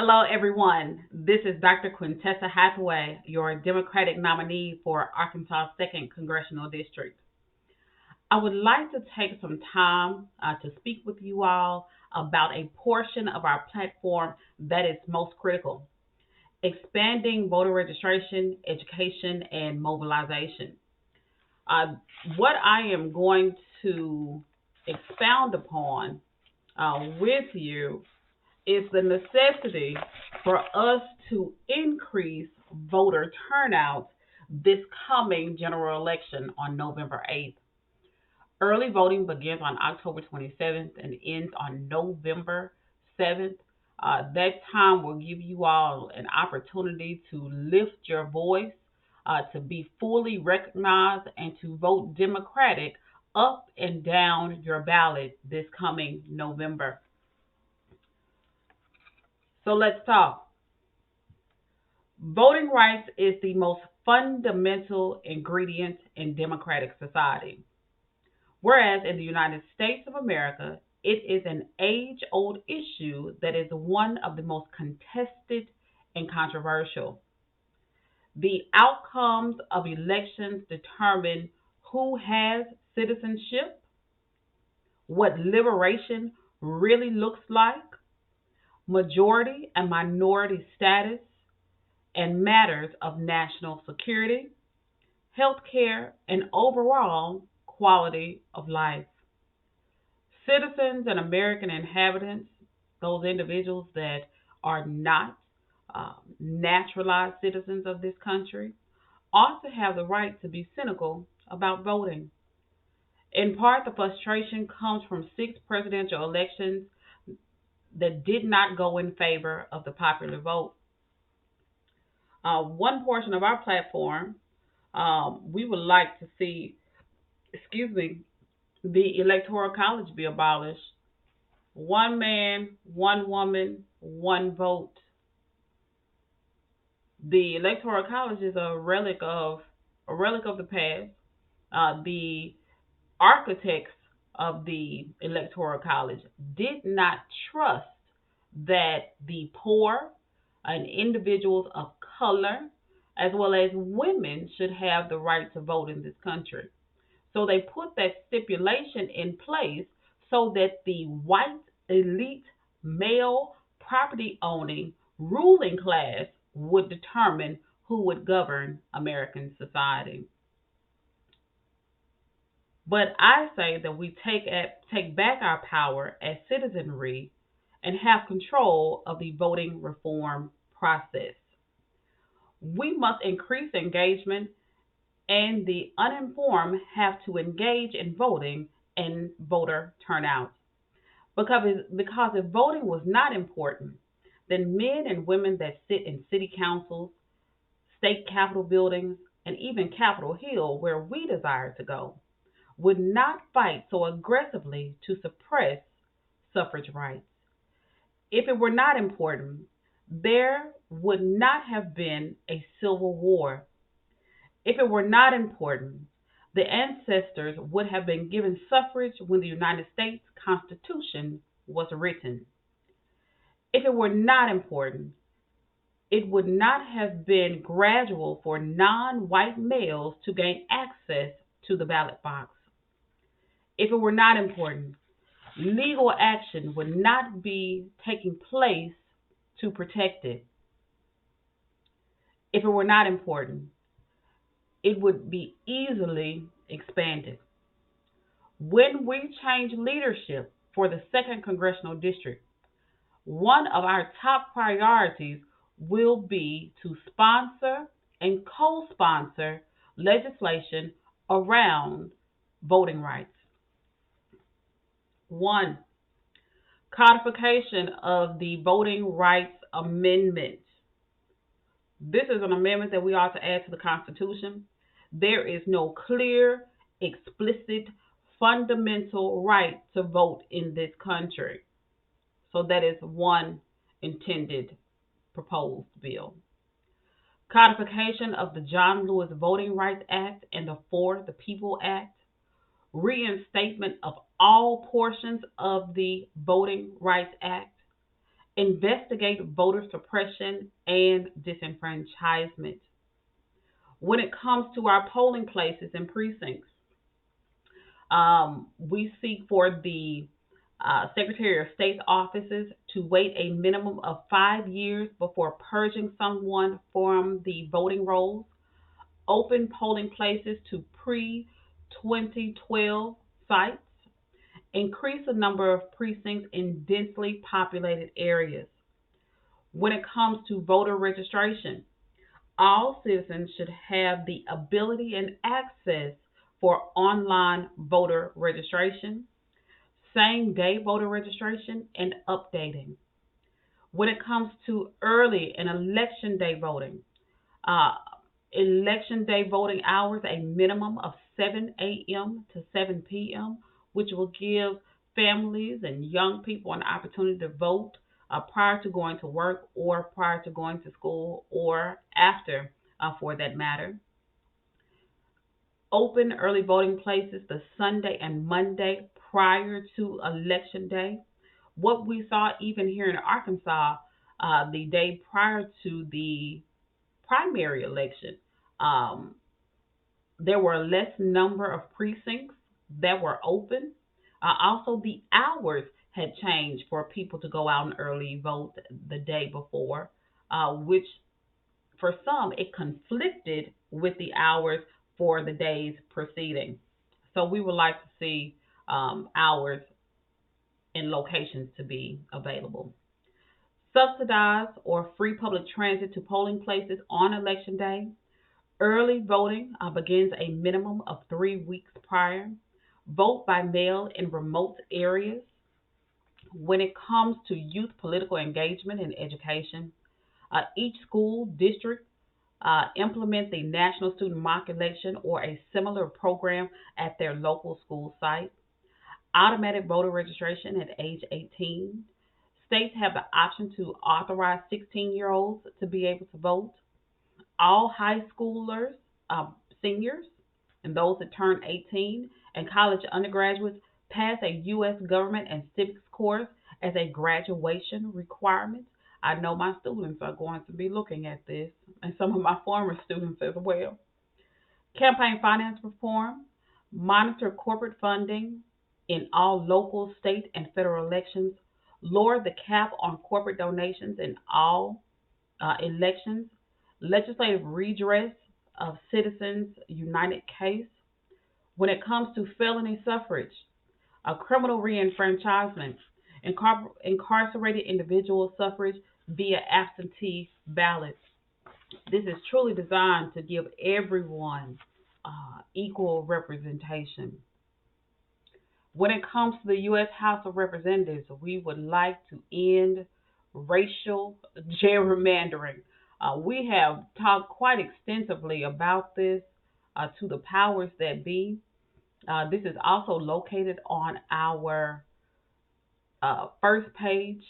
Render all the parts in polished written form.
Hello, everyone. This is Dr. Quintessa Hathaway, your Democratic nominee for Arkansas' 2nd Congressional District. I would like to take some time to speak with you all about a portion of our platform that is most critical: expanding voter registration, education, and mobilization. Uh, what I am going to expound upon with you is the necessity for us to increase voter turnout this coming general election on November 8th. Early voting begins on October 27th and ends on November 7th. That time will give you all an opportunity to lift your voice, to be fully recognized, and to vote Democratic up and down your ballot this coming November. So let's talk. Voting rights is the most fundamental ingredient in democratic society. Whereas in the United States of America, it is an age old issue that is one of the most contested and controversial. The outcomes of elections determine who has citizenship, what liberation really looks like, majority and minority status, and matters of national security, health care, and overall quality of life. Citizens and American inhabitants, those individuals that are not naturalized citizens of this country, ought to have the right to be cynical about voting. In part, the frustration comes from 6 presidential elections that did not go in favor of the popular vote. One portion of our platform, we would like to see, the Electoral College be abolished. One man, one woman, one vote. The Electoral College is a relic of the past. The architects of the Electoral College did not trust that the poor and individuals of color, as well as women, should have the right to vote in this country. So they put that stipulation in place so that the white elite male property owning ruling class would determine who would govern American society. But I say that we take back our power as citizenry and have control of the voting reform process. We must increase engagement, and the uninformed have to engage in voting and voter turnout. Because if voting was not important, then men and women that sit in city councils, state capitol buildings, and even Capitol Hill, where we desire to go, would not fight so aggressively to suppress suffrage rights. If it were not important, there would not have been a civil war. If it were not important, the ancestors would have been given suffrage when the United States Constitution was written. If it were not important, it would not have been gradual for non white males to gain access to the ballot box. If it were not important, legal action would not be taking place to protect it. If it were not important, it would be easily expanded. When we change leadership for the 2nd Congressional District, one of our top priorities will be to sponsor and co sponsor legislation around voting rights. One, codification of the Voting Rights Amendment. This is an amendment that we ought to add to the Constitution. There is no clear, explicit, fundamental right to vote in this country. So that is one intended proposed bill. Codification of the John Lewis Voting Rights Act and the For the People Act. Reinstatement of all portions of the Voting Rights Act. investigate voter suppression and disenfranchisement. When it comes to our polling places and precincts, we seek for the Secretary of State's offices to wait a minimum of 5 years before purging someone from the voting rolls, open polling places to pre 2012 sites, increase the number of precincts in densely populated areas. When it comes to voter registration, all citizens should have the ability and access for online voter registration, same day voter registration, and updating. When it comes to early and election day voting, uh, election day voting hours a minimum of 7 a.m. to 7 p.m., which will give families and young people an opportunity to vote prior to going to work or prior to going to school or after, for that matter. Open early voting places the Sunday and Monday prior to election day. What we saw even here in Arkansas, the day prior to the primary election, um, there were less number of precincts that were open. Also, the hours had changed for people to go out and early vote the day before, which for some it conflicted with the hours for the days preceding. So we would like to see hours and locations to be available. Subsidized or free public transit to polling places on election day. Early voting begins a minimum of 3 weeks prior. Vote by mail in remote areas. When it comes to youth political engagement and education, each school district implement the National Student Mock Election or a similar program at their local school site. Automatic voter registration at age 18. States have the option to authorize 16-year-olds to be able to vote. All high schoolers, seniors, and those that turn 18, and college undergraduates pass a U.S. government and civics course as a graduation requirement. I know my students are going to be looking at this, and some of my former students as well. Campaign finance reform, monitor corporate funding in all local, state, and federal elections, lower the cap on corporate donations in all elections, legislative redress of Citizens United case. When it comes to felony suffrage, a criminal reenfranchisement, incarcerated individual suffrage via absentee ballots. This is truly designed to give everyone equal representation. When it comes to the U.S. House of Representatives, we would like to end racial gerrymandering. We have talked quite extensively about this to the powers that be. This is also located on our first page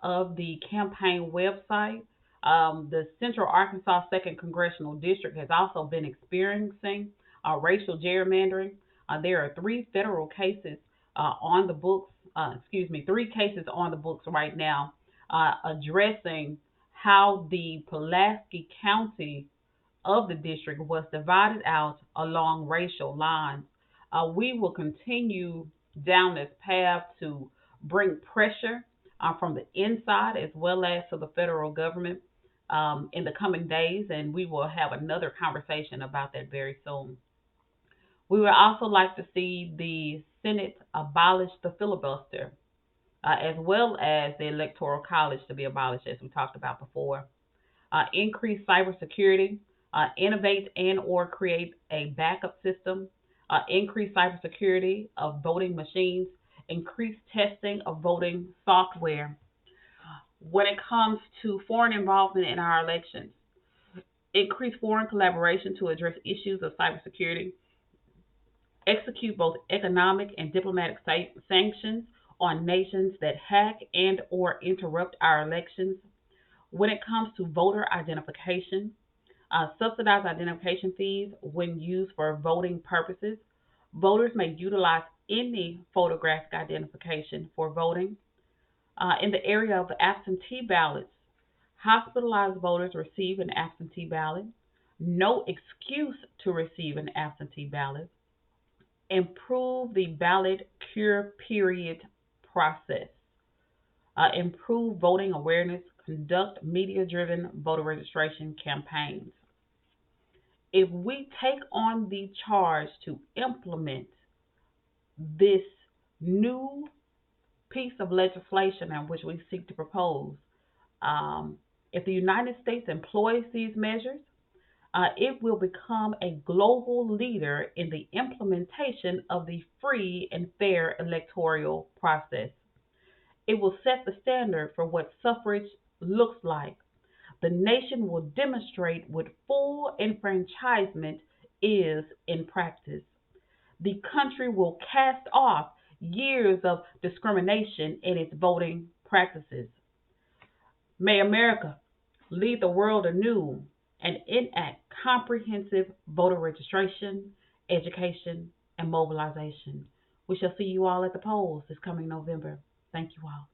of the campaign website. The Central Arkansas 2nd Congressional District has also been experiencing racial gerrymandering. There are three federal cases on the books, three cases on the books right now addressing how the Pulaski County of the district was divided out along racial lines. We will continue down this path to bring pressure from the inside as well as to the federal government in the coming days, and we will have another conversation about that very soon. We would also like to see the Senate abolish the filibuster, as well as the Electoral College to be abolished, as we talked about before. Increase cybersecurity, innovate and or create a backup system, increase cybersecurity of voting machines, increase testing of voting software. When it comes to foreign involvement in our elections, increase foreign collaboration to address issues of cybersecurity, execute both economic and diplomatic sanctions on nations that hack and or interrupt our elections. When it comes to voter identification, subsidized identification fees when used for voting purposes. Voters may utilize any photographic identification for voting. In the area of absentee ballots, hospitalized voters receive an absentee ballot. No excuse to receive an absentee ballot. Improve the ballot cure period process. Improve voting awareness. Conduct media driven voter registration campaigns. If we take on the charge to implement this new piece of legislation in which we seek to propose, um, if the United States employs these measures, it will become a global leader in the implementation of the free and fair electoral process. It will set the standard for what suffrage looks like. The nation will demonstrate what full enfranchisement is in practice. The country will cast off years of discrimination in its voting practices. May America lead the world anew and enact comprehensive voter registration, education, and mobilization. We shall see you all at the polls this coming November. Thank you all.